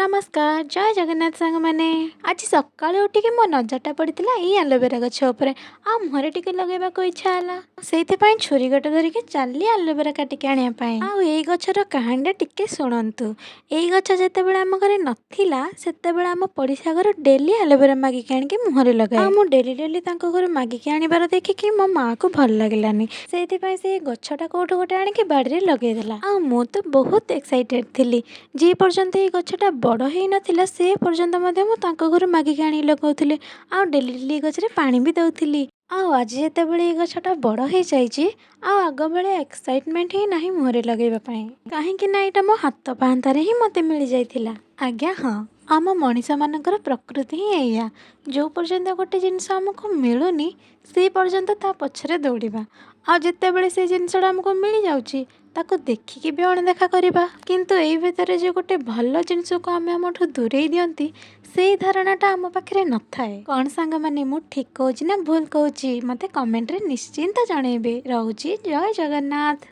नमस्कार जय जगन्नाथ सांग मैंने आज सकाଳେ उठिक मो नजरटा पड़ता ये आलोवेरा गछ उपरे आ मुहरे टिके लगेबाको इच्छा हला सेइथिपाई छुरी गोटे धरिके चली आलोवेरा काटिके आनिया पाई आ एई गछर कहानीटा टिके शुणन्तु। एई गछ जेतेबेले आम घरे नथिला सेतेबेले आम पड़िशा घर डेली आलोवेरा मागिके आनिके मुहरे लगाए। मु डेली डेली तांको घर मागिके आनिबार देखिकी मो माँ को भल लागिलानी सेइथिपाई से गछटा कोठु गोटे आनिके बाड़ीरे लगेदेला। आ मु तो बहुत एक्साइटेड थिली जे पर्यंत ये गछटा बड़ हो नाला से पर्यंत मु घर मागिके आनी लगाऊली आ डेली डेली गछरे पानी भी दउथिली। आज जेतेबेले ये गछटा बड़ हो जाइए आग बेले एक्साइटमेंट ही नहीं मुहरे लगेबा पई काहेकि ना एटा मो हाथ पाहांतारे ही मते मिल जाइथिला। आज्ञा हाँ आम मनीष मानकर प्रकृति ही एया जो पर्यंत गोटे जिनस आमको मिलूनी से पर्यंत ता पछरे दौड़िबा आ जेतेबेले से जिनसटा आमको मिल जाउची ताको देखिकी भी अणदेखा करबा किंतु एई भितरे जे गोटे भल जिनस को आम आमठू दूरेई दियंती से धारणाटा आम पाखरे न थाए। कौन सांग माने मु ठीक कहूची ना भूल कहूची मते कमेंट रे निश्चिंत जणेबे। रहूची जय जगन्नाथ।